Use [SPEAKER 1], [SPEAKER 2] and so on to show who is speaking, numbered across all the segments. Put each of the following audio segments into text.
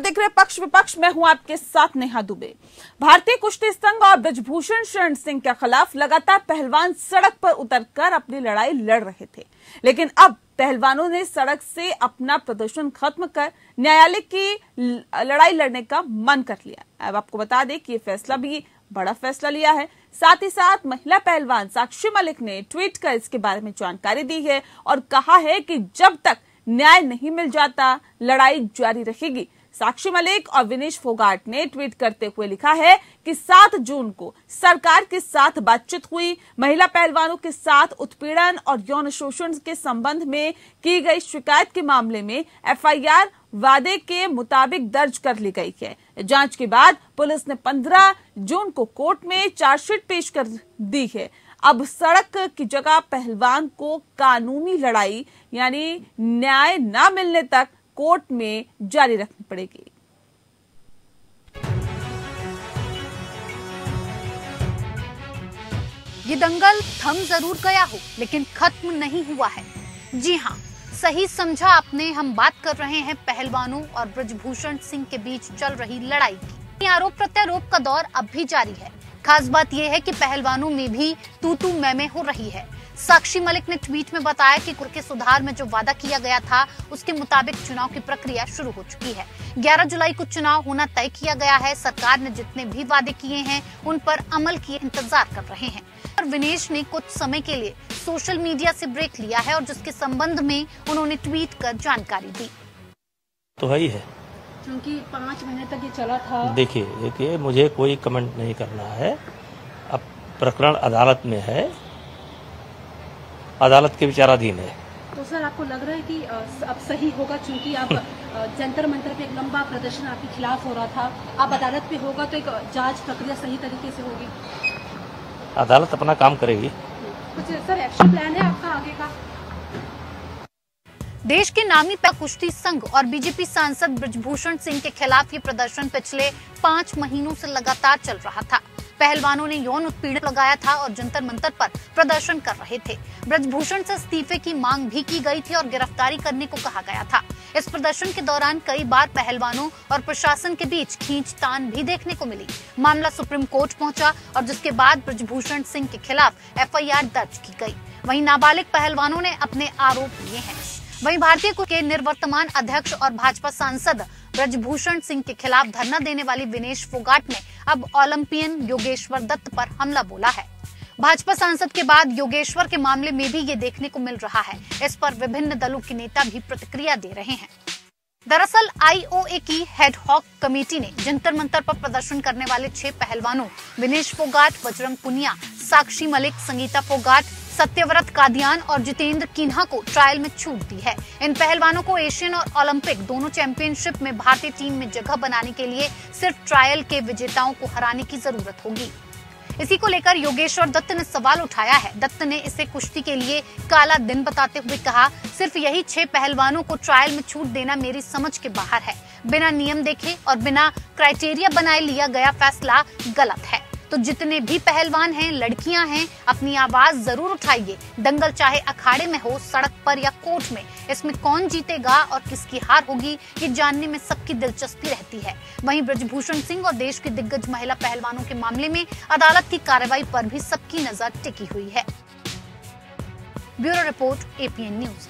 [SPEAKER 1] देख रहे हैं पक्ष विपक्ष। मैं हूं आपके साथ नेहा दुबे। भारतीय कुश्ती संघ और ब्रजभूषण शरण सिंह के खिलाफ लगातार पहलवान सड़क पर उतरकर अपनी लड़ाई लड़ रहे थे, लेकिन अब पहलवानों ने सड़क से अपना प्रदर्शन खत्म कर न्यायालय की लड़ाई लड़ने का मन कर लिया। अब आपको बता दें कि ये फैसला भी बड़ा फैसला लिया है। साथ ही साथ महिला पहलवान साक्षी मलिक ने ट्वीट कर इसके बारे में जानकारी दी है और कहा है कि जब तक न्याय नहीं मिल जाता लड़ाई जारी रहेगी। साक्षी मलिक और विनेश फोगाट ने ट्वीट करते हुए लिखा है कि 7 जून को सरकार के साथ बातचीत हुई। महिला पहलवानों के साथ उत्पीड़न और यौन शोषण के संबंध में की गई शिकायत के मामले में एफआईआर वादे के मुताबिक दर्ज कर ली गई है। जांच के बाद पुलिस ने 15 जून को कोर्ट में चार्जशीट पेश कर दी है। अब सड़क की जगह पहलवान को कानूनी लड़ाई यानी न्याय न मिलने तक कोर्ट में जारी रखनी पड़ेगी।
[SPEAKER 2] ये दंगल थम जरूर गया हो, लेकिन खत्म नहीं हुआ है। जी हाँ, सही समझा आपने। हम बात कर रहे हैं पहलवानों और ब्रजभूषण सिंह के बीच चल रही लड़ाई की। आरोप प्रत्यारोप का दौर अब भी जारी है। खास बात यह है कि पहलवानों में भी तू मैं हो रही है। साक्षी मलिक ने ट्वीट में बताया कि कुर्के सुधार में जो वादा किया गया था उसके मुताबिक चुनाव की प्रक्रिया शुरू हो चुकी है। 11 जुलाई को चुनाव होना तय किया गया है। सरकार ने जितने भी वादे किए हैं उन पर अमल किए इंतजार कर रहे हैं। और विनेश ने कुछ समय के लिए सोशल मीडिया से ब्रेक लिया है और जिसके संबंध में उन्होंने ट्वीट कर जानकारी दी।
[SPEAKER 3] तो है ही है,
[SPEAKER 4] क्योंकि 5 महीने तक ये चला था।
[SPEAKER 3] देखिए मुझे कोई कमेंट नहीं करना है। अब प्रकरण अदालत में है, अदालत के विचाराधीन है।
[SPEAKER 4] तो सर आपको लग रहा है कि अब सही होगा, क्योंकि आप जंतर मंतर पे एक लंबा प्रदर्शन आपके खिलाफ हो रहा था, अब अदालत पे होगा तो एक जांच प्रक्रिया सही तरीके से होगी?
[SPEAKER 3] अदालत अपना काम करेगी।
[SPEAKER 4] कुछ सर एक्शन प्लान है आपका आगे का?
[SPEAKER 2] देश के नामी कुश्ती संघ और बीजेपी सांसद ब्रजभूषण सिंह के खिलाफ ये प्रदर्शन पिछले 5 महीनों से लगातार चल रहा था। पहलवानों ने यौन उत्पीड़न लगाया था और जंतर मंतर पर प्रदर्शन कर रहे थे। ब्रजभूषण से इस्तीफे की मांग भी की गई थी और गिरफ्तारी करने को कहा गया था। इस प्रदर्शन के दौरान कई बार पहलवानों और प्रशासन के बीच खींचतान भी देखने को मिली। मामला सुप्रीम कोर्ट पहुंचा और जिसके बाद ब्रजभूषण सिंह के खिलाफ एफआईआर दर्ज की गई। वहीं नाबालिग पहलवानों ने अपने आरोप लिए हैं। वहीं भारतीय के निर्वर्तमान अध्यक्ष और भाजपा सांसद ब्रजभूषण सिंह के खिलाफ धरना देने वाली विनेश फोगाट ने अब ओलंपियन योगेश्वर दत्त पर हमला बोला है। भाजपा सांसद के बाद योगेश्वर के मामले में भी ये देखने को मिल रहा है। इस पर विभिन्न दलों के नेता भी प्रतिक्रिया दे रहे हैं। दरअसल आईओए की हेडहॉक कमेटी ने जंतर मंतर पर प्रदर्शन करने वाले 6 पहलवानों विनेश फोगाट, बजरंग पुनिया, साक्षी मलिक, संगीता फोगाट, सत्यव्रत कादियान और जितेंद्र किन्हा को ट्रायल में छूट दी है। इन पहलवानों को एशियन और ओलंपिक दोनों चैंपियनशिप में भारतीय टीम में जगह बनाने के लिए सिर्फ ट्रायल के विजेताओं को हराने की जरूरत होगी। इसी को लेकर योगेश्वर दत्त ने सवाल उठाया है। दत्त ने इसे कुश्ती के लिए काला दिन बताते हुए कहा, सिर्फ यही 6 पहलवानों को ट्रायल में छूट देना मेरी समझ के बाहर है। बिना नियम देखे और बिना क्राइटेरिया बनाए लिया गया फैसला गलत है। तो जितने भी पहलवान हैं, लड़कियां हैं, अपनी आवाज जरूर उठाइए। दंगल चाहे अखाड़े में हो, सड़क पर या कोर्ट में, इसमें कौन जीतेगा और किसकी हार होगी ये जानने में सबकी दिलचस्पी रहती है। वहीं ब्रजभूषण सिंह और देश की दिग्गज महिला पहलवानों के मामले में अदालत की कार्रवाई पर भी सबकी नजर टिकी हुई है। Bureau report, APN news.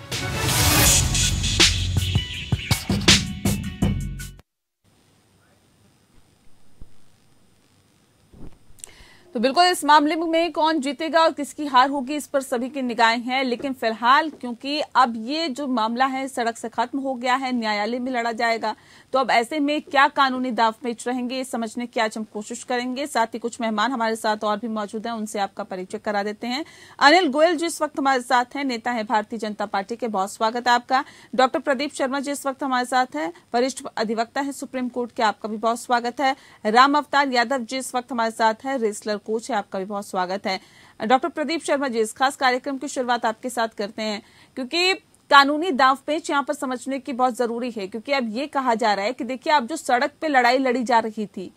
[SPEAKER 1] तो बिल्कुल इस मामले में कौन जीतेगा और किसकी हार होगी इस पर सभी की निगाहें हैं, लेकिन फिलहाल क्योंकि अब ये जो मामला है सड़क से खत्म हो गया है, न्यायालय में लड़ा जाएगा, तो अब ऐसे में क्या कानूनी दांवपेच रहेंगे ये समझने की आज हम कोशिश करेंगे। साथ ही कुछ मेहमान हमारे साथ और भी मौजूद हैं, उनसे आपका परिचय करा देते हैं। अनिल गोयल जी इस वक्त हमारे साथ हैं, नेता है भारतीय जनता पार्टी के, बहुत स्वागत है आपका। डॉक्टर प्रदीप शर्मा जी इस वक्त हमारे साथ है, वरिष्ठ अधिवक्ता है सुप्रीम कोर्ट के, आपका भी बहुत स्वागत है। राम अवतार यादव जी इस वक्त हमारे साथ है, रेसलर कोच है, आपका भी बहुत स्वागत है। डॉक्टर प्रदीप शर्मा जी, इस खास कार्यक्रम की शुरुआत आपके साथ करते हैं क्योंकि कानूनी दांवपेच यहाँ पर समझने की बहुत जरूरी है, क्योंकि अब ये कहा जा रहा है कि देखिए अब जो सड़क पे लड़ाई लड़ी जा रही थी,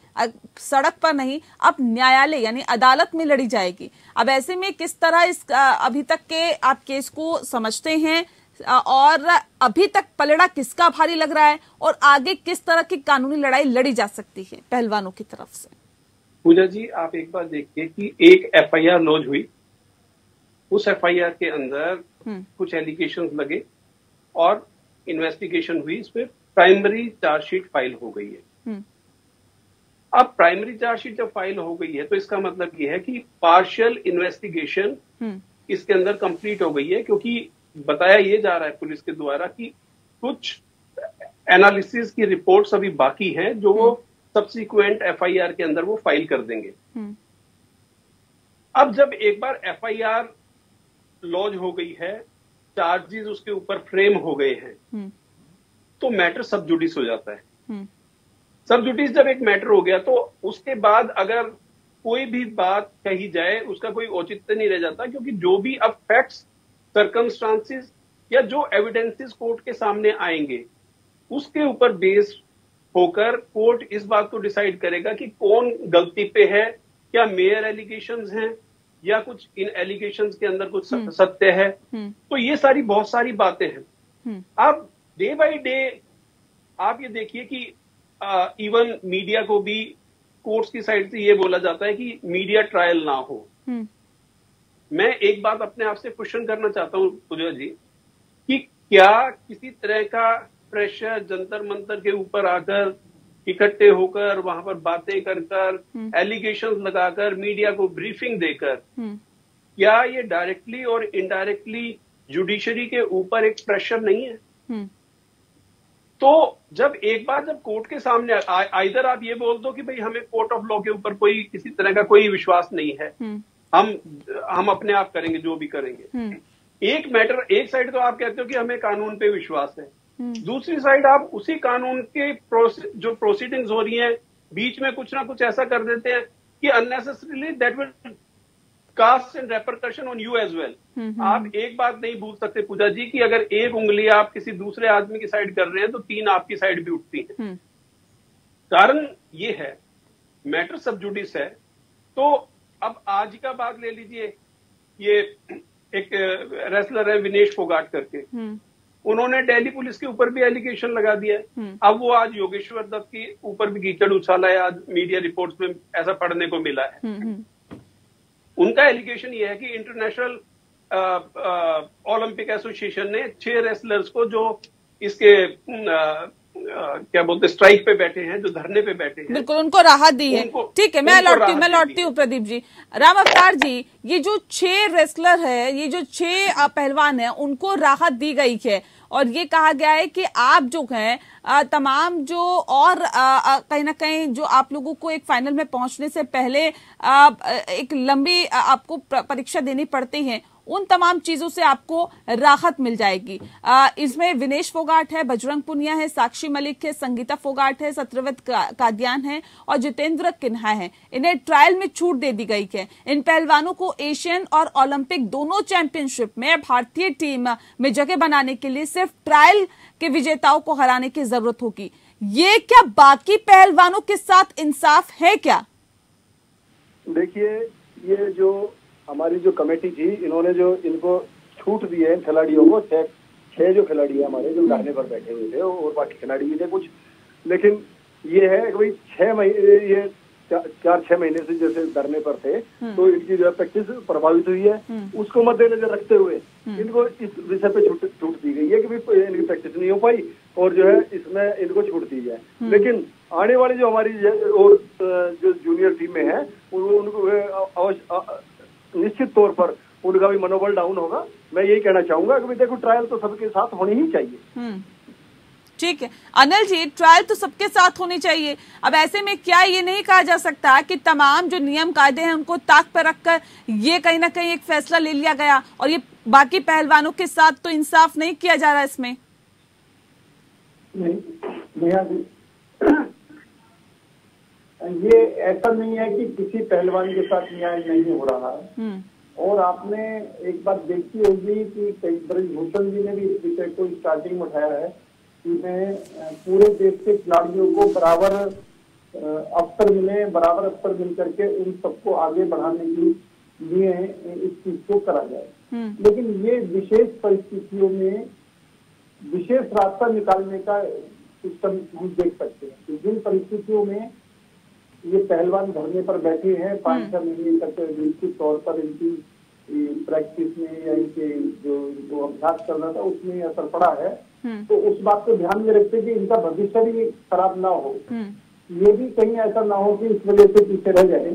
[SPEAKER 1] सड़क पर नहीं, अब न्यायालय यानी अदालत में लड़ी जाएगी। अब ऐसे में किस तरह इस अभी तक के आप केस को समझते हैं, और अभी तक पलड़ा किसका भारी लग रहा है और आगे किस तरह की कानूनी लड़ाई लड़ी जा सकती है पहलवानों की तरफ से?
[SPEAKER 5] पूजा जी, आप एक बार देखिए कि एक एफआईआर लॉन्च हुई, उस एफआईआर के अंदर कुछ एलिगेशंस लगे और इन्वेस्टिगेशन हुई, इस पे प्राइमरी चार्जशीट फाइल हो गई है। अब प्राइमरी चार्जशीट जब फाइल हो गई है तो इसका मतलब यह है कि पार्शियल इन्वेस्टिगेशन इसके अंदर कंप्लीट हो गई है, क्योंकि बताया ये जा रहा है पुलिस के द्वारा कि कुछ एनालिसिस की रिपोर्ट्स अभी बाकी हैं जो वो सब्सिक्वेंट एफआईआर के अंदर वो फाइल कर देंगे। अब जब एक बार एफआईआर लॉन्च हो गई है, चार्जेस उसके ऊपर फ्रेम हो गए हैं, तो मैटर सब जुडिस हो जाता है। सब जुडिस जब एक मैटर हो गया तो उसके बाद अगर कोई भी बात कही जाए उसका कोई औचित्य नहीं रह जाता, क्योंकि जो भी अब फैक्ट्स, सर्कमस्टांसिस या जो एविडेंसेस कोर्ट के सामने आएंगे उसके ऊपर बेस होकर कोर्ट इस बात को डिसाइड करेगा कि कौन गलती पे है, क्या मेयर एलिगेशंस हैं या कुछ इन एलिगेशंस के अंदर कुछ सत्य है। तो ये सारी बहुत सारी बातें हैं। अब डे बाय डे आप ये देखिए कि इवन मीडिया को भी कोर्ट्स की साइड से ये बोला जाता है कि मीडिया ट्रायल ना हो। मैं एक बात अपने आप से क्वेश्चन करना चाहता हूं पूजा जी कि क्या किसी तरह का प्रेशर जंतर मंतर के ऊपर आकर इकट्ठे होकर वहां पर बातें कर एलिगेशंस लगाकर मीडिया को ब्रीफिंग देकर क्या ये डायरेक्टली और इनडायरेक्टली जुडिशरी के ऊपर एक प्रेशर नहीं है? तो जब एक बार जब कोर्ट के सामने आइदर आप ये बोल दो कि भाई हमें कोर्ट ऑफ लॉ के ऊपर कोई किसी तरह का कोई विश्वास नहीं है, हम अपने आप करेंगे जो भी करेंगे। एक मैटर, एक साइड तो आप कहते हो कि हमें कानून पे विश्वास है, दूसरी साइड आप उसी कानून के जो प्रोसीडिंग्स हो रही हैं बीच में कुछ ना कुछ ऐसा कर देते हैं कि unnecessarily that will cast and repercussion on you as well. आप एक बात नहीं भूल सकते पूजा जी कि अगर एक उंगली आप किसी दूसरे आदमी की साइड कर रहे हैं तो 3 आपकी साइड भी उठती है। कारण ये है, मैटर सब जुडिस है। तो अब आज का बात ले लीजिए, ये एक रेसलर है विनेश फोगाट करके, उन्होंने दिल्ली पुलिस के ऊपर भी एलिगेशन लगा दिया है। अब वो आज योगेश्वर दत्त के ऊपर भी कीचड़ उछाला है, आज मीडिया रिपोर्ट्स में ऐसा पढ़ने को मिला है। उनका एलिगेशन ये है कि इंटरनेशनल ओलंपिक एसोसिएशन ने 6 रेसलर्स को जो इसके क्या बोलते स्ट्राइक पे बैठे हैं, जो धरने पे बैठे हैं,
[SPEAKER 1] बिल्कुल उनको राहत दी है। ठीक है, मैं लौटती हूँ प्रदीप जी। राम अवतार जी, ये जो 6 रेसलर है, ये जो 6 पहलवान है, उनको राहत दी गई है और ये कहा गया है कि आप जो हैं तमाम जो और कहीं ना कहीं जो आप लोगों को एक फाइनल में पहुंचने से पहले एक लंबी आपको परीक्षा देनी पड़ती है, उन तमाम चीजों से आपको राहत मिल जाएगी। इसमें विनेश फोगाट है, बजरंग पुनिया है, साक्षी मलिक है, संगीता फोगाट है, सत्यव्रत कादियान है और जितेंद्र किन्हा है। इन्हें ट्रायल में छूट दे दी गई है। इन पहलवानों को एशियन और ओलंपिक दोनों चैंपियनशिप में भारतीय टीम में जगह बनाने के लिए सिर्फ ट्रायल के विजेताओं को हराने की जरूरत होगी। ये क्या बाकी पहलवानों के साथ इंसाफ है क्या?
[SPEAKER 6] देखिए, ये जो हमारी जो कमेटी थी, इन्होंने जो इनको छूट दी है खिलाड़ियों को, 6 जो खिलाड़ी है हमारे जो धरने पर बैठे हुए थे और बाकी खिलाड़ी भी थे कुछ, लेकिन ये है कि भाई 6 महीने, ये 4-6 महीने से जैसे धरने पर थे तो इनकी जो प्रैक्टिस प्रभावित हुई है, उसको मद्देनजर रखते हुए इनको इस विषय पे छूट दी गई है कि भाई इनकी प्रैक्टिस नहीं हो पाई और जो है इसमें इनको छूट दी जाए। लेकिन आने वाली जो हमारी और जो जूनियर टीमें हैं उनको निश्चित तौर पर उनका भी मनोबल डाउन होगा। मैं यही कहना चाहूंगा कि देखो ट्रायल तो सबके साथ होनी ही चाहिए।
[SPEAKER 1] ठीक है अनिल जी, ट्रायल तो सबके साथ होनी चाहिए। अब ऐसे में क्या ये नहीं कहा जा सकता कि तमाम जो नियम कायदे हैं उनको ताक पर रखकर ये कहीं ना कहीं एक फैसला ले लिया गया और ये बाकी पहलवानों के साथ तो इंसाफ नहीं किया जा रहा इसमें?
[SPEAKER 7] नहीं, ये ऐसा नहीं है कि किसी पहलवान के साथ न्याय नहीं हो रहा है। और आपने एक बात देखी होगी कि ब्रजभूषण जी ने भी इस विषय को स्टार्टिंग में उठाया है कि मैं पूरे देश के खिलाड़ियों को बराबर अवसर मिले, बराबर अवसर मिल करके उन सबको आगे बढ़ाने के लिए इस चीज को करा जाए। लेकिन ये विशेष परिस्थितियों में विशेष रास्ता निकालने का सिस्टम हम देख सकते हैं कि जिन परिस्थितियों में ये पहलवान धरने पर बैठे हैं 5-6 महीने तक निश्चित तौर पर इनकी प्रैक्टिस में या इनके जो अभ्यास चल रहा था उसमें असर पड़ा है, तो उस बात को ध्यान में रखते कि इनका भविष्य भी खराब ना हो, ये भी कहीं ऐसा ना हो कि इस वजह से पीछे रह जाए।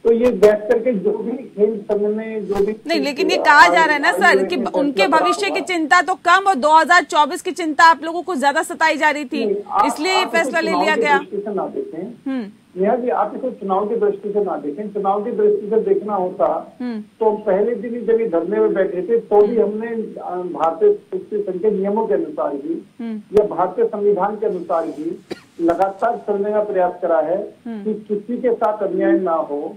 [SPEAKER 7] तो ये बैठ करके जो भी खेल संघ में जो भी
[SPEAKER 1] नहीं, लेकिन ये कहा जा रहा है ना सर कि उनके भविष्य की चिंता तो कम और 2024 की चिंता आप लोगों को ज्यादा सताई जा रही थी, इसलिए ये फैसला ले लिया गया।
[SPEAKER 7] ना देखें नेहा जी, आप इसे चुनाव की दृष्टि से ना देखें, चुनाव की दृष्टि से देखना होता तो पहले दिन ही जब धरने में बैठे थे तो भी हमने भारतीय कुश्ती संघ के नियमों के अनुसार ही या भारतीय संविधान के अनुसार ही लगातार चलने का प्रयास करा है कि किसी के साथ अन्याय ना हो,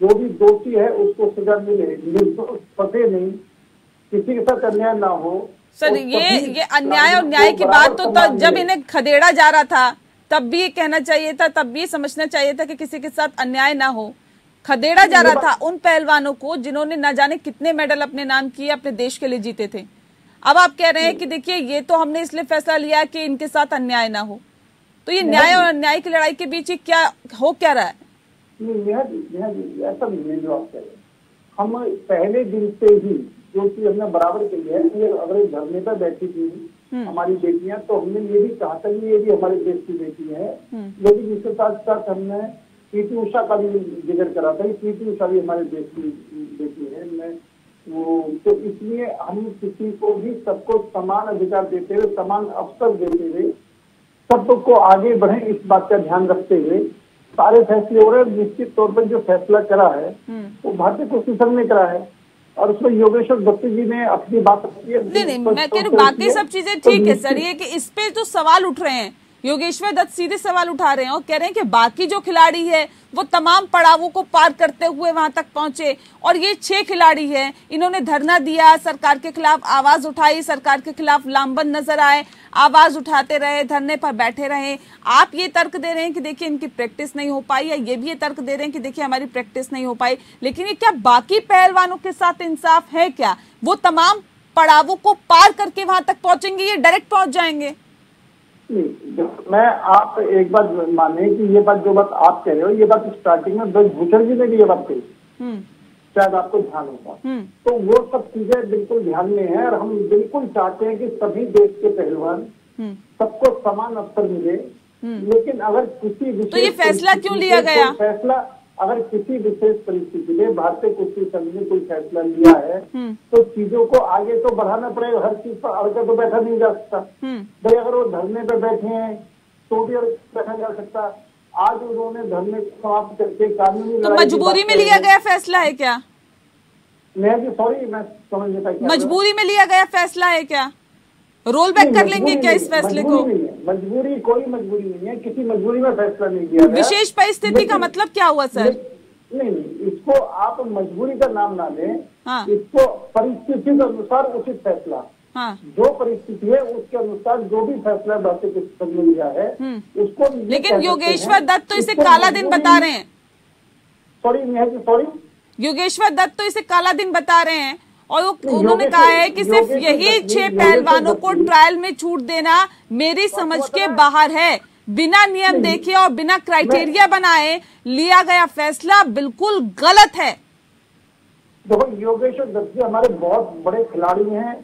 [SPEAKER 7] जो भी दोषी है उसको सजा मिले, निर्दोष फंसे नहीं, किसी के साथ अन्याय ना हो।
[SPEAKER 1] सर ये अन्याय और न्याय की बात तो जब इन्हें खदेड़ा जा रहा था तब भी ये कहना चाहिए था, तब भी समझना चाहिए था कि किसी के साथ अन्याय ना हो। खदेड़ा जा रहा था उन पहलवानों को जिन्होंने न जाने कितने मेडल अपने नाम किए, अपने देश के लिए जीते थे। अब आप कह रहे हैं कि देखिए ये तो हमने इसलिए फैसला लिया कि इनके साथ अन्याय ना हो, तो ये न्याय और अन्याय की लड़ाई के बीच क्या हो क्या रहा है?
[SPEAKER 7] ऐसा नहीं है जो आप कह रहे हैं। हम पहले दिन से ही जो चीज हमने बराबर की है, अगर धरने पर बैठी थी हमारी बेटियां, तो हमने ये भी कहा था ये भी हमारे देश की बेटी है, लेकिन इसके साथ साथ हमने पीटी उषा का भी जिक्र करा था। पीटी उषा भी हमारे देश की बेटी है। तो इसलिए हम किसी को भी सबको समान अधिकार देते हुए, समान अवसर देते हुए, सबको आगे बढ़े इस बात का ध्यान रखते हुए सारे फैसले हो रहे हैं। निश्चित तौर पर जो फैसला करा है वो भारतीय कुश्ती संघ ने करा है और उसमें योगेश्वर दत्त जी ने अपनी बात रखी है।
[SPEAKER 1] नहीं, मैं कह रही हूँ बाकी सब चीजें ठीक है सर, ये कि इस पे जो सवाल उठ रहे हैं, योगेश्वर दत्त सीधे सवाल उठा रहे हैं और कह रहे हैं कि बाकी जो खिलाड़ी है वो तमाम पड़ावों को पार करते हुए वहां तक पहुंचे और ये 6 खिलाड़ी हैं, इन्होंने धरना दिया, सरकार के खिलाफ आवाज उठाई, सरकार के खिलाफ लामबंद नजर आए, आवाज उठाते रहे, धरने पर बैठे रहे। आप ये तर्क दे रहे हैं कि देखिए इनकी प्रैक्टिस नहीं हो पाई, या ये भी ये तर्क दे रहे हैं कि देखिए हमारी प्रैक्टिस नहीं हो पाई, लेकिन ये क्या बाकी पहलवानों के साथ इंसाफ है क्या? वो तमाम पड़ावों को पार करके वहां तक पहुंचेंगे, ये डायरेक्ट पहुंच जाएंगे?
[SPEAKER 7] मैं आप एक बात माने कि ये बात जो बात आप कह रहे हो, ये बात स्टार्टिंग में ब्रजभूषण जी ने भी ये बात कही, शायद आपको ध्यान होगा। तो वो सब चीजें बिल्कुल ध्यान में है और हम बिल्कुल चाहते हैं कि सभी देश के पहलवान सबको समान अवसर मिले। लेकिन अगर किसी
[SPEAKER 1] तो ये फैसला क्यों लिया गया?
[SPEAKER 7] फैसला अगर किसी विशेष परिस्थिति में भारतीय कुश्ती संघ ने कोई फैसला लिया है तो चीजों को आगे तो बढ़ाना पड़ेगा। हर चीज पर अड़कर तो बैठा नहीं जा सकता भाई। अगर वो धरने पे बैठे हैं तो भी बैठा जा सकता। आज उन्होंने धरने को समाप्त करके कानूनी
[SPEAKER 1] तो मजबूरी में लिया गया फैसला है क्या?
[SPEAKER 7] मैं समझ नहीं पाई।
[SPEAKER 1] मजबूरी में लिया गया फैसला है क्या? रोल बैक कर लेंगे क्या इस फैसले को?
[SPEAKER 7] मजबूरी कोई मजबूरी नहीं है, किसी मजबूरी में फैसला नहीं किया गया।
[SPEAKER 1] विशेष परिस्थिति का मतलब क्या हुआ सर?
[SPEAKER 7] नहीं, इसको आप मजबूरी का नाम ना दें। इसको परिस्थिति के अनुसार उचित फैसला, जो परिस्थिति है उसके अनुसार जो भी फैसला भारतीय कुश्ती संघ ने लिया है उसको।
[SPEAKER 1] लेकिन योगेश्वर दत्त तो इसे काला दिन बता रहे हैं।
[SPEAKER 7] सॉरी,
[SPEAKER 1] योगेश्वर दत्त तो इसे काला दिन बता रहे हैं और उन्होंने कहा है कि सिर्फ यही 6 पहलवानों को ट्रायल में छूट देना मेरी समझ के बाहर है। बिना नियम देखे और बिना क्राइटेरिया बनाए लिया गया फैसला बिल्कुल गलत है।
[SPEAKER 7] देखो, योगेश्वर दत्त जी हमारे बहुत बड़े खिलाड़ी हैं,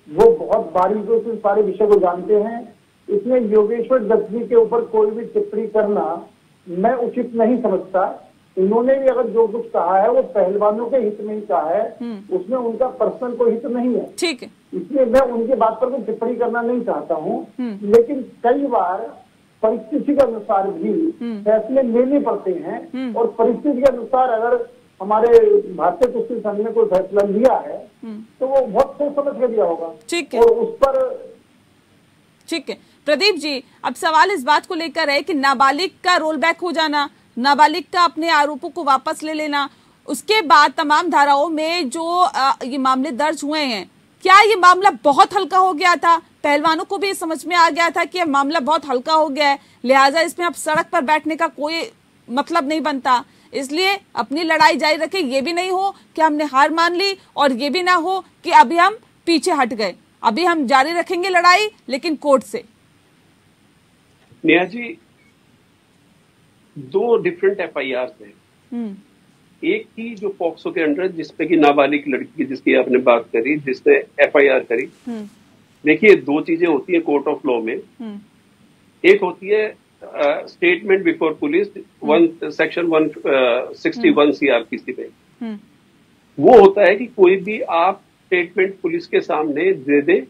[SPEAKER 7] वो बहुत बारीकियों से सारे विषय को जानते हैं। इसमें योगेश्वर दत्त जी के ऊपर कोई भी टिप्पणी करना मैं उचित नहीं समझता। उन्होंने भी अगर जो कुछ कहा है वो पहलवानों के हित में ही कहा है, उसमें उनका पर्सनल कोई हित नहीं है।
[SPEAKER 1] ठीक है,
[SPEAKER 7] इसलिए मैं उनकी बात पर कोई टिप्पणी करना नहीं चाहता हूँ। लेकिन कई बार परिस्थिति के अनुसार भी फैसले लेने पड़ते हैं और परिस्थिति के अनुसार अगर हमारे भारतीय कुश्ती संघ ने कोई फैसला लिया है तो वो बहुत सोच समझ के लिया होगा।
[SPEAKER 1] ठीक है,
[SPEAKER 7] और उस पर
[SPEAKER 1] ठीक है। प्रदीप जी, अब सवाल इस बात को लेकर है कि नाबालिग का रोल बैक हो जाना, नाबालिग का अपने आरोपों को वापस ले लेना, उसके बाद तमाम धाराओं में जो ये मामले दर्ज हुए हैं, क्या ये मामला बहुत हल्का हो गया था? पहलवानों को भी समझ में आ गया था कि ये मामला बहुत हल्का हो गया है, लिहाजा इसमें अब सड़क पर बैठने का कोई मतलब नहीं बनता, इसलिए अपनी लड़ाई जारी रखें। ये भी नहीं हो कि हमने हार मान ली और ये भी ना हो कि अभी हम पीछे हट गए। अभी हम जारी रखेंगे लड़ाई, लेकिन कोर्ट से।
[SPEAKER 5] नेहा जी, 2 डिफरेंट FIR हैं। एक थी जो पॉक्सो के अंडर, जिसपे की नाबालिग लड़की जिसकी आपने बात करी, जिसने FIR करी। देखिए, 2 चीजें होती है कोर्ट ऑफ लॉ में। एक होती है statement before police, section 161 CRPC पे। वो होता है कि कोई भी आप स्टेटमेंट पुलिस के सामने दे दे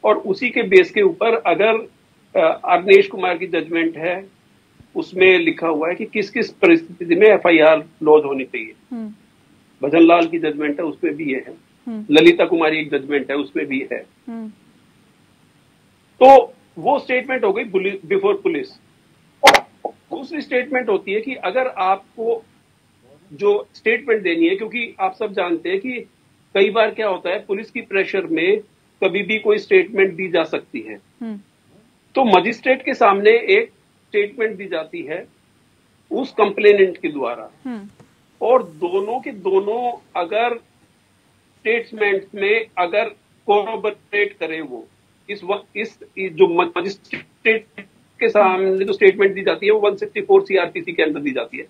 [SPEAKER 5] और उसी के बेस के ऊपर अगर अवनीश कुमार की जजमेंट है, उसमें लिखा हुआ है कि किस किस परिस्थिति में FIR लॉन्च होनी चाहिए। भजन लाल की जजमेंट है, उसमें भी ये है। ललिता कुमारी एक जजमेंट है, उसमें भी है। तो वो स्टेटमेंट हो गई बिफोर पुलिस। दूसरी स्टेटमेंट होती है कि अगर आपको जो स्टेटमेंट देनी है, क्योंकि आप सब जानते हैं कि कई बार क्या होता है, पुलिस की प्रेशर में कभी भी कोई स्टेटमेंट दी जा सकती है। तो मजिस्ट्रेट के सामने एक स्टेटमेंट दी जाती है उस कंप्लेनेंट के द्वारा, और दोनों के दोनों अगर स्टेटमेंट में अगर कोरोबरेट करे, वो इस जो मजिस्ट्रेट के सामने जो स्टेटमेंट दी जाती है वो 164 CRPC के अंदर दी जाती है।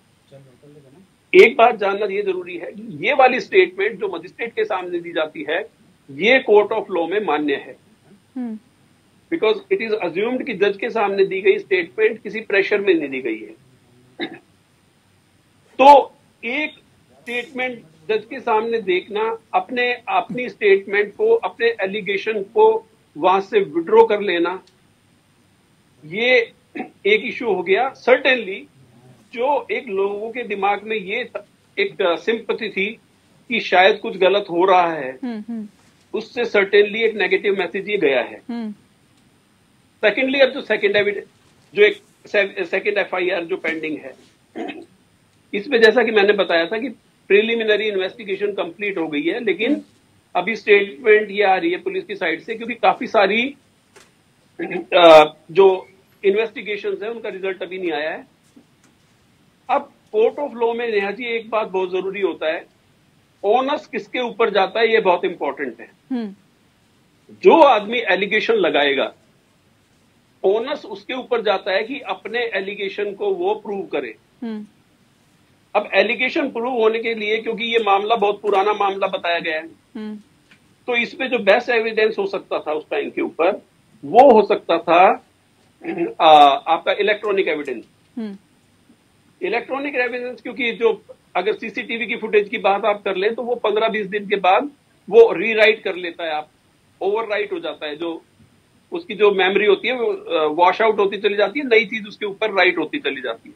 [SPEAKER 5] एक बात जानना ये जरूरी है, ये वाली स्टेटमेंट जो मजिस्ट्रेट के सामने दी जाती है, ये कोर्ट ऑफ लॉ में मान्य है। बिकॉज इट इज अज्यूम्ड कि जज के सामने दी गई स्टेटमेंट किसी प्रेशर में नहीं दी गई है। तो एक स्टेटमेंट जज के सामने देखना, अपनी स्टेटमेंट को, अपने एलिगेशन को वहां से विड्रॉ कर लेना, ये एक इश्यू हो गया। सर्टेनली जो एक लोगों के दिमाग में ये एक सिंपैथी थी कि शायद कुछ गलत हो रहा है, उससे सर्टेनली एक नेगेटिव मैसेज ये गया है। सेकेंडली, अब जो सेकेंड FIR जो पेंडिंग है, इसमें जैसा कि मैंने बताया था कि प्रिलिमिनरी इन्वेस्टिगेशन कंप्लीट हो गई है, लेकिन अभी स्टेटमेंट ये आ रही है पुलिस की साइड से, क्योंकि काफी सारी जो इन्वेस्टिगेशंस है उनका रिजल्ट अभी नहीं आया है। अब कोर्ट ऑफ लॉ में नेहा जी एक बात बहुत जरूरी होता है, ओनस किसके ऊपर जाता है, ये बहुत इंपॉर्टेंट है। जो आदमी एलिगेशन लगाएगा, ओनस उसके ऊपर जाता है कि अपने एलिगेशन को वो प्रूव करे। अब एलिगेशन प्रूव होने के लिए, क्योंकि ये मामला बहुत पुराना मामला बताया गया है, तो इसमें जो बेस्ट एविडेंस हो सकता था उस टाइम के ऊपर, वो हो सकता था आपका इलेक्ट्रॉनिक एविडेंस। इलेक्ट्रॉनिक एविडेंस, क्योंकि जो अगर CCTV की फुटेज की बात आप कर लें तो वो 15-20 दिन के बाद वो रीराइट कर लेता है, आप ओवरराइट हो जाता है, जो उसकी जो मेमोरी होती है वो वॉश आउट होती चली जाती है, नई चीज उसके ऊपर राइट होती चली जाती है।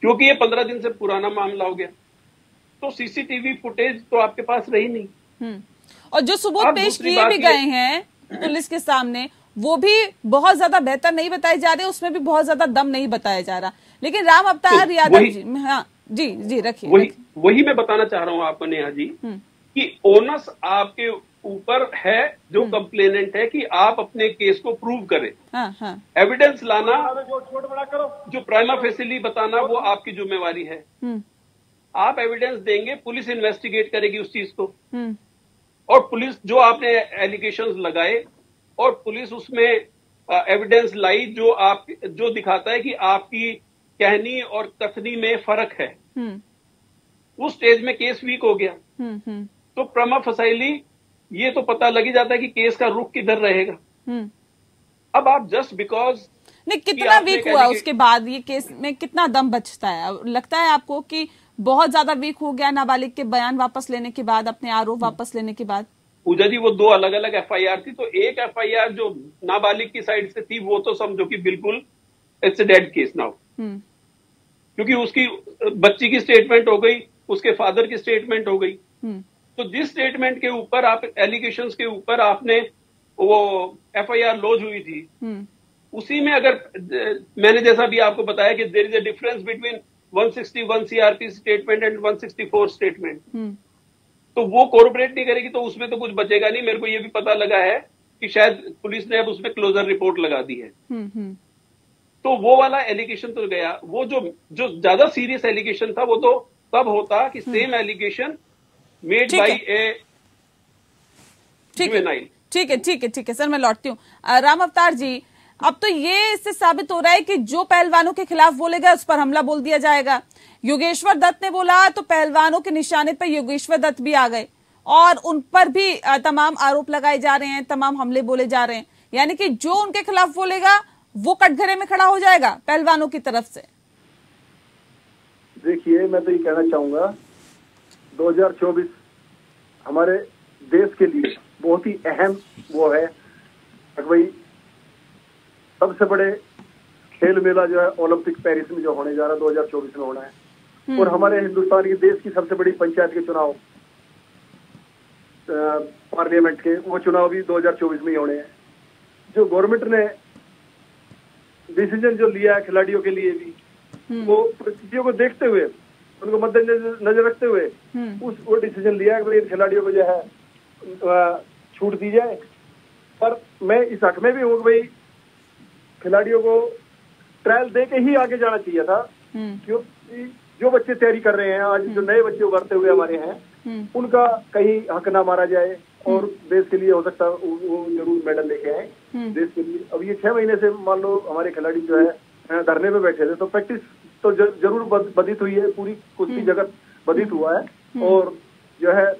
[SPEAKER 5] क्योंकि ये 15 दिन से पुराना मामला हो गया, तो CCTV फुटेज तो आपके पास रही नहीं।
[SPEAKER 1] और जो सबूत पेश किए भी गए हैं पुलिस के सामने, वो भी बहुत ज्यादा बेहतर नहीं बताए जा रहे, उसमें भी बहुत ज्यादा दम नहीं बताया जा रहा। लेकिन राम अवतार यादव जी, हाँ जी रखिए।
[SPEAKER 5] वही मैं बताना चाह रहा हूँ आपको नेहा जी, कि ओनस आपके ऊपर है, जो कंप्लेनेंट है, कि आप अपने केस को प्रूव करें। एविडेंस लाना, जो प्राइमा फेसिली बताना, वो आपकी जिम्मेवारी है। आप एविडेंस देंगे, पुलिस इन्वेस्टिगेट करेगी उस चीज को, और पुलिस जो आपने एलिगेशंस लगाए और पुलिस उसमें एविडेंस लाई जो दिखाता है कि आपकी कहनी और कथनी में फर्क है, उस स्टेज में केस वीक हो गया। तो प्रमा फसाइली ये तो पता लग ही जाता है कि केस का रुख किधर रहेगा। अब आप जस्ट बिकॉज
[SPEAKER 1] नहीं, कितना वीक हुआ उसके बाद ये केस में कितना दम बचता है? लगता है आपको कि बहुत ज्यादा वीक हो गया नाबालिग के बयान वापस लेने के बाद, अपने आरोप वापस लेने के बाद?
[SPEAKER 5] पूजा जी, वो 2 अलग अलग FIR थी, तो एक FIR जो नाबालिग की साइड से थी वो तो समझो कि बिल्कुल it's a dead case now, क्योंकि उसकी बच्ची की स्टेटमेंट हो गई, उसके फादर की स्टेटमेंट हो गई। तो जिस स्टेटमेंट के ऊपर आप एलिगेशंस के ऊपर आपने वो FIR लॉन्च हुई थी, उसी में अगर मैंने जैसा भी आपको बताया कि there is a difference between 161 CRPC statement and 164 statement, तो वो कोऑपरेट नहीं करेगी तो उसमें तो कुछ बचेगा नहीं। मेरे को ये भी पता लगा है कि शायद पुलिस ने अब उसमें क्लोजर रिपोर्ट लगा दी है। तो वो वाला एलिगेशन तो गया। वो जो ज्यादा सीरियस एलिगेशन था वो तो तब होता कि same allegation made by a juvenile.
[SPEAKER 1] ठीक है सर, मैं लौटती हूँ। राम अवतार जी, अब तो ये इससे साबित हो रहा है कि जो पहलवानों के खिलाफ बोलेगा उस पर हमला बोल दिया जाएगा। योगेश्वर दत्त ने बोला तो पहलवानों के निशाने पर योगेश्वर दत्त भी आ गए और उन पर भी तमाम आरोप लगाए जा रहे हैं, तमाम हमले बोले जा रहे हैं। यानी कि जो उनके खिलाफ बोलेगा वो कटघरे में खड़ा हो जाएगा पहलवानों की तरफ से।
[SPEAKER 6] देखिए, मैं तो ये कहना चाहूंगा 2024 हमारे देश के लिए बहुत ही अहम वो है। भाई सबसे बड़े खेल मेला जो है ओलंपिक पेरिस में जो होने जा रहा है 2024 में होना है, और हमारे हिंदुस्तान के देश की सबसे बड़ी पंचायत के चुनाव पार्लियामेंट के, वो चुनाव भी 2024 में ही होने हैं। जो गवर्नमेंट ने डिसीजन जो लिया है खिलाड़ियों के लिए भी, वो परिस्थितियों को देखते हुए, उनको मद्देनजर रखते हुए वो डिसीजन लिया है कि खिलाड़ियों को जो है छूट दी जाए। पर मैं इस हक में भी हूँ भाई खिलाड़ियों को ट्रायल दे के ही आगे जाना चाहिए था, क्योंकि जो बच्चे तैयारी कर रहे हैं आज, जो नए बच्चे उभरते हुए हमारे हैं, उनका कहीं हक ना मारा जाए और देश के लिए हो सकता है वो जरूर मेडल लेके आए देश के लिए। अब ये 6 महीने से मान लो हमारे खिलाड़ी जो है धरने पे बैठे थे, तो प्रैक्टिस तो जरूर बाधित हुई है, पूरी कुश्ती जगत बाधित हुआ है और जो है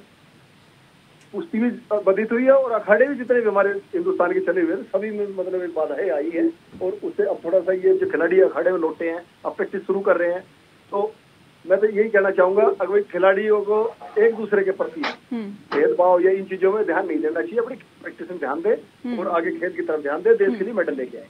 [SPEAKER 6] कुश्ती भी बाधित हुई है और अखाड़े भी जितने भी हमारे हिंदुस्तान के चले हुए सभी में मतलब एक बाधाएं आई है। और उससे अब थोड़ा सा ये जो खिलाड़ी अखाड़े में लौटे हैं, अब प्रैक्टिस शुरू कर रहे हैं, तो मैं तो यही कहना चाहूंगा अगर खिलाड़ियों को एक दूसरे के प्रति भेदभाव या इन चीजों में ध्यान नहीं देना चाहिए, अपनी प्रैक्टिस में ध्यान दे और आगे खेल की तरफ ध्यान दे, देश के लिए मेडल लेके आए।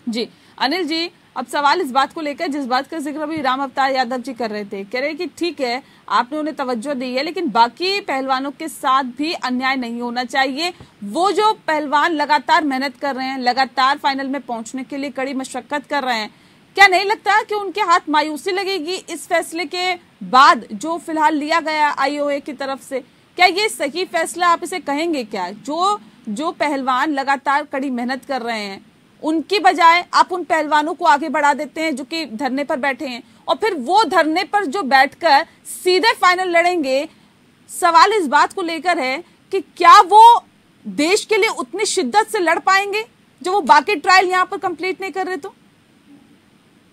[SPEAKER 1] जी अनिल जी, अब सवाल इस बात को लेकर जिस बात का जिक्र अभी राम अवतार यादव जी कर रहे थे, कह रहे कि ठीक है आपने उन्हें तवज्जो दी है, लेकिन बाकी पहलवानों के साथ भी अन्याय नहीं होना चाहिए। वो जो पहलवान लगातार मेहनत कर रहे हैं, लगातार फाइनल में पहुंचने के लिए कड़ी मशक्कत कर रहे हैं, क्या नहीं लगता कि उनके हाथ मायूसी लगेगी इस फैसले के बाद जो फिलहाल लिया गया IOA की तरफ से? क्या ये सही फैसला आप इसे कहेंगे क्या? जो पहलवान लगातार कड़ी मेहनत कर रहे हैं उनकी बजाय आप उन पहलवानों को आगे बढ़ा देते हैं जो कि धरने पर बैठे हैं, और फिर वो धरने पर जो बैठकर सीधे फाइनल लड़ेंगे। सवाल इस बात को लेकर है कि क्या वो देश के लिए उतनी शिद्दत से लड़ पाएंगे जो वो बाकी ट्रायल यहाँ पर कंप्लीट नहीं कर रहे? तो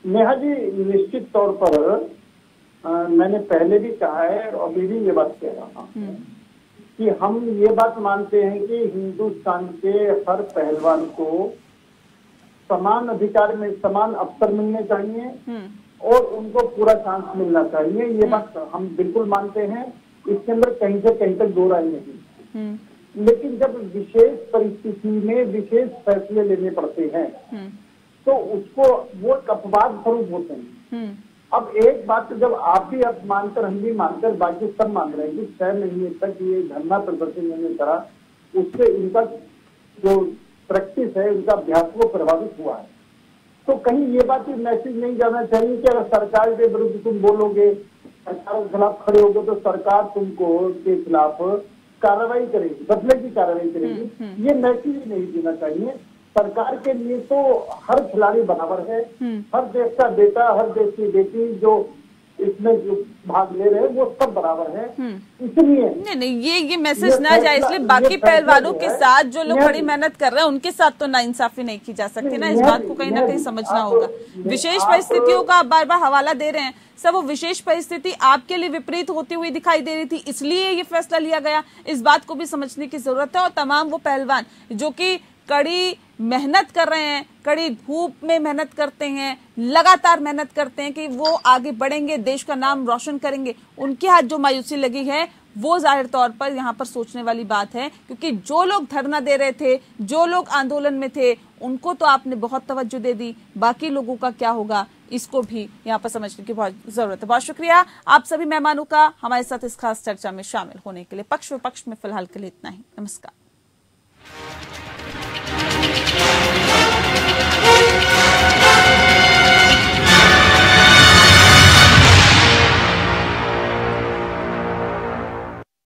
[SPEAKER 7] नेहा जी, निश्चित तौर पर मैंने पहले भी कहा है और अभी भी ये बात कह रहा हूँ कि हम ये बात मानते हैं कि हिंदुस्तान के हर पहलवान को समान अधिकार में समान अवसर मिलने चाहिए और उनको पूरा चांस मिलना चाहिए। ये बात हम बिल्कुल मानते हैं, इसके अंदर कहीं से कहीं तक दो राय नहीं। लेकिन जब विशेष परिस्थिति में विशेष फैसले लेने पड़ते हैं तो उसको वो अपवाद स्वरूप होते हैं। अब एक बात जब आप भी अब मानकर, हम भी मानकर, बाकी सब मान रहे हैं कि 6 महीने तक ये धरना प्रदर्शन मैंने करा, उससे इनका जो प्रैक्टिस है, उनका अभ्यास वो प्रभावित हुआ है। तो कहीं ये बात मैसेज नहीं जाना चाहिए कि अगर सरकार के विरुद्ध तुम बोलोगे, सरकार के खिलाफ खड़े होगे तो सरकार तुमको के खिलाफ कार्रवाई करेगी, बदले की कार्रवाई करेगी। ये मैसेज नहीं देना चाहिए। सरकार के लिए तो हर खिलाड़ी बराबर है, हर देश का बेटा, हर देश की बेटी जो इसमें जो भाग ले रहे हैं वो सब बराबर है। इसलिए
[SPEAKER 1] नहीं ये मैसेज ना जाए, इसलिए बाकी पहलवानों के साथ जो लोग बड़ी मेहनत कर रहे हैं उनके साथ तो नाइंसाफी नहीं की जा सकती ना। इस बात को कहीं ना कहीं समझना होगा। विशेष परिस्थितियों का आप बार बार हवाला दे रहे हैं, सब वो विशेष परिस्थिति आपके लिए विपरीत होती हुई दिखाई दे रही थी, इसलिए ये फैसला लिया गया। इस बात को भी समझने की जरूरत है। और तमाम वो पहलवान जो कि कड़ी मेहनत कर रहे हैं, कड़ी धूप में मेहनत करते हैं, लगातार मेहनत करते हैं कि वो आगे बढ़ेंगे, देश का नाम रोशन करेंगे, उनके हाथ जो मायूसी लगी है वो जाहिर तौर पर यहाँ पर सोचने वाली बात है। क्योंकि जो लोग धरना दे रहे थे, जो लोग आंदोलन में थे, उनको तो आपने बहुत तवज्जो दे दी, बाकी लोगों का क्या होगा इसको भी यहाँ पर समझने की बहुत जरूरत है। बहुत शुक्रिया आप सभी मेहमानों का हमारे साथ इस खास चर्चा में शामिल होने के लिए। पक्ष विपक्ष में फिलहाल के लिए इतना ही। नमस्कार।